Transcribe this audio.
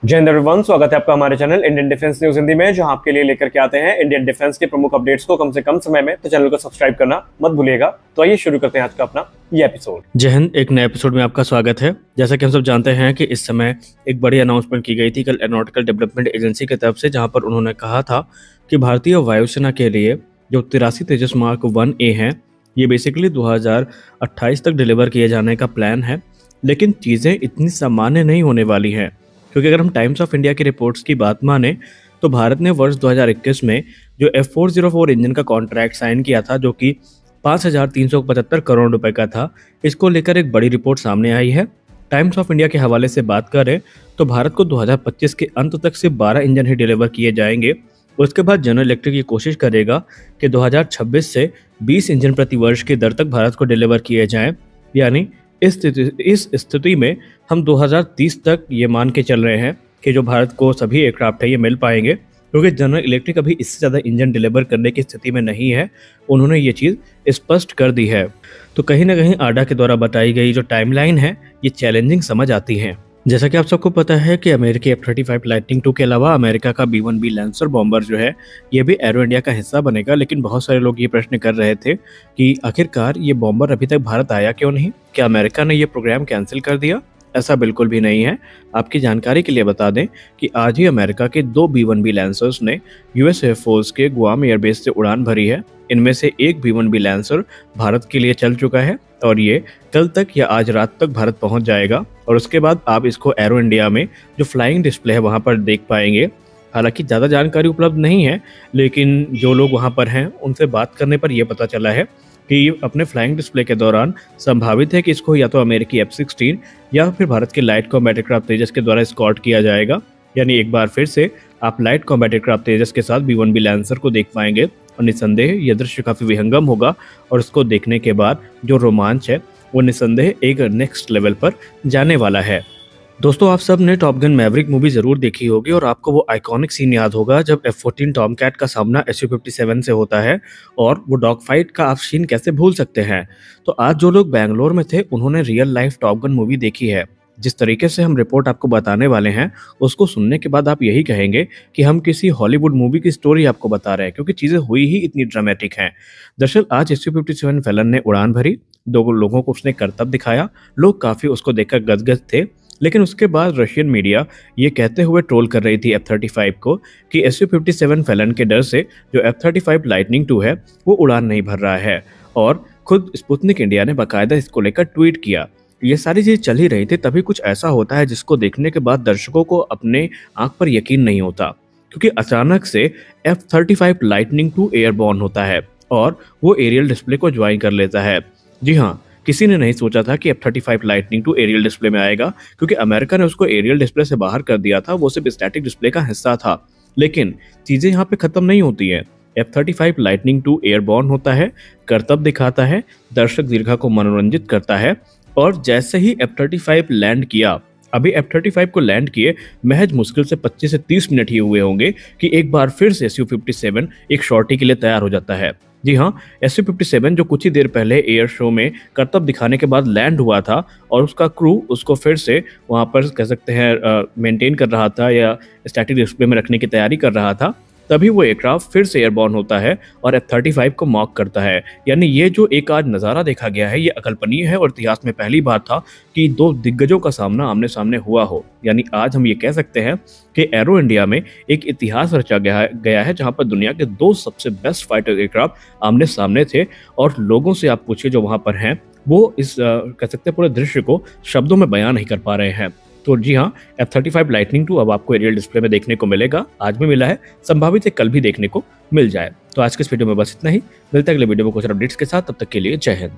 जय हिंद एवरीवन, स्वागत है आपका हमारे channel Indian defence news Hindi में, जहां आपके लिए लेकर के आते हैं इंडियन डिफेंस के प्रमुख अपडेट्स को कम से कम समय में। तो चैनल को सब्सक्राइब करना मत भूलिएगा। तो आइए शुरू करते हैं आज का अपना ये एपिसोड। जय हिंद, एक नए एपिसोड में आपका स्वागत है। जैसा कि हम सब जानते हैं कि इस समय एक बड़ी अनाउंसमेंट की गई थी कल एरोनॉटिकल डेवलपमेंट एजेंसी की तरफ से, जहां पर उन्होंने कहा था कि भारतीय वायुसेना के लिए जो 83 तेजस मार्क 1A हैं, ये बेसिकली 2028 तक डिलीवर किए जाने का प्लान है। लेकिन चीज़ें इतनी सामान्य नहीं होने वाली हैं, क्योंकि अगर हम टाइम्स ऑफ इंडिया की रिपोर्ट्स की बात माने तो भारत ने वर्ष 2021 में जो F404 इंजन का कॉन्ट्रैक्ट साइन किया था, जो कि 5,375 करोड़ रुपए का था, इसको लेकर एक बड़ी रिपोर्ट सामने आई है। टाइम्स ऑफ इंडिया के हवाले से बात करें तो भारत को 2025 के अंत तक सिर्फ 12 इंजन ही डिलीवर किए जाएंगे। उसके बाद जनरल इलेक्ट्रिक ये कोशिश करेगा कि 2026 से 20 इंजन प्रति वर्ष की दर तक भारत को डिलीवर किए जाएं। यानी इस स्थिति में हम 2030 तक ये मान के चल रहे हैं कि जो भारत को सभी एयरक्राफ्ट है ये मिल पाएंगे, क्योंकि जनरल इलेक्ट्रिक अभी इससे ज़्यादा इंजन डिलीवर करने की स्थिति में नहीं है। उन्होंने ये चीज़ स्पष्ट कर दी है। तो कहीं ना कहीं आडा के द्वारा बताई गई जो टाइमलाइन है ये चैलेंजिंग समझ आती है। जैसा कि आप सबको पता है कि अमेरिकी F-35 लाइटनिंग 2 के अलावा अमेरिका का B-1B लैंसर बॉम्बर जो है ये भी एरो इंडिया का हिस्सा बनेगा। लेकिन बहुत सारे लोग ये प्रश्न कर रहे थे कि आखिरकार ये बॉम्बर अभी तक भारत आया क्यों नहीं, क्या अमेरिका ने ये प्रोग्राम कैंसिल कर दिया? ऐसा बिल्कुल भी नहीं है। आपकी जानकारी के लिए बता दें कि आज ही अमेरिका के 2 B-1B लैंसर्स ने यूएस एयरफोर्स के गुआम एयरबेस से उड़ान भरी है। इनमें से एक B-1B लैंसर भारत के लिए चल चुका है और ये कल तक या आज रात तक भारत पहुंच जाएगा, और उसके बाद आप इसको एरो इंडिया में जो फ्लाइंग डिस्प्ले है वहां पर देख पाएंगे। हालांकि ज़्यादा जानकारी उपलब्ध नहीं है, लेकिन जो लोग वहां पर हैं उनसे बात करने पर यह पता चला है कि अपने फ्लाइंग डिस्प्ले के दौरान संभावित है कि इसको या तो अमेरिकी F-16 या फिर भारत के लाइट कॉम्बैट एयरक्राफ्ट तेजस के द्वारा स्कॉट किया जाएगा। यानी एक बार फिर से आप लाइट कॉम्बैट एयरक्राफ्ट तेजस के साथ B-1B लैंसर को देख पाएंगे, और निसंदेह यह दृश्य काफ़ी विहंगम होगा। और उसको देखने के बाद जो रोमांच है वो निसंदेह एक नेक्स्ट लेवल पर जाने वाला है। दोस्तों, आप सब ने टॉप गन मैवरिक मूवी जरूर देखी होगी और आपको वो आइकॉनिक सीन याद होगा जब F-14 टॉमकैट का सामना Su-57 से होता है, और वो डॉग फाइट का आप सीन कैसे भूल सकते हैं। तो आज जो लोग बैंगलोर में थे उन्होंने real life top gun movie देखी है। जिस तरीके से हम रिपोर्ट आपको बताने वाले हैं उसको सुनने के बाद आप यही कहेंगे कि हम किसी हॉलीवुड मूवी की स्टोरी आपको बता रहे हैं, क्योंकि चीज़ें हुई ही इतनी ड्रामेटिक हैं। दरअसल आज Su-57 फैलन ने उड़ान भरी, 2 लोगों को उसने करतब दिखाया, लोग काफ़ी उसको देखकर गदगद थे। लेकिन उसके बाद रशियन मीडिया ये कहते हुए ट्रोल कर रही थी F-35 को कि Su-57 फैलन के डर से जो F-35 लाइटनिंग 2 है वो उड़ान नहीं भर रहा है, और खुद स्पुतनिक इंडिया ने बाकायदा इसको लेकर ट्वीट किया। ये सारी चीज़ चल ही रही थी, तभी कुछ ऐसा होता है जिसको देखने के बाद दर्शकों को अपने आंख पर यकीन नहीं होता, क्योंकि अचानक से F-35 लाइटनिंग 2 एयरबॉर्न होता है और वो एरियल डिस्प्ले को ज्वाइन कर लेता है। जी हाँ, किसी ने नहीं सोचा था कि F-35 लाइटनिंग 2 एरियल डिस्प्ले में आएगा, क्योंकि अमेरिका ने उसको एरियल डिस्प्ले से बाहर कर दिया था, वो सिर्फ स्टैटिक डिस्प्ले का हिस्सा था। लेकिन चीज़ें यहाँ पे ख़त्म नहीं होती हैं। F-35 लाइटनिंग 2 एयरबॉर्न होता है, करतब दिखाता है, दर्शक दीर्घा को मनोरंजित करता है, और जैसे ही F-35 लैंड किया, अभी F-35 को लैंड किए महज मुश्किल से 25 से 30 मिनट ही हुए होंगे कि एक बार फिर से Su-57 एक शॉर्टी के लिए तैयार हो जाता है। जी हाँ, Su-57 जो कुछ ही देर पहले एयर शो में करतब दिखाने के बाद लैंड हुआ था और उसका क्रू उसको फिर से वहाँ पर कह सकते हैं मेंटेन कर रहा था या स्टैटिक डिस्प्ले में रखने की तैयारी कर रहा था, तभी वो एयरक्राफ्ट फिर से एयरबॉर्न होता है और F-35 को मॉक करता है। यानी ये जो एक आज नज़ारा देखा गया है ये अकल्पनीय है, और इतिहास में पहली बार था कि 2 दिग्गजों का सामना आमने सामने हुआ हो। यानी आज हम ये कह सकते हैं कि एरो इंडिया में एक इतिहास रचा गया है, जहाँ पर दुनिया के 2 सबसे बेस्ट फाइटर एयरक्राफ्ट आमने सामने थे, और लोगों से आप पूछिए जो वहाँ पर हैं वो इस कह सकते हैं पूरे दृश्य को शब्दों में बयान नहीं कर पा रहे हैं। तो जी हाँ, F-35 लाइटनिंग 2 अब आपको एरियल डिस्प्ले में देखने को मिलेगा। आज भी मिला है, संभावित है कल भी देखने को मिल जाए। तो आज के इस वीडियो में बस इतना ही। मिलते हैं अगले वीडियो में कुछ अपडेट्स के साथ, तब तक के लिए जय हिंद।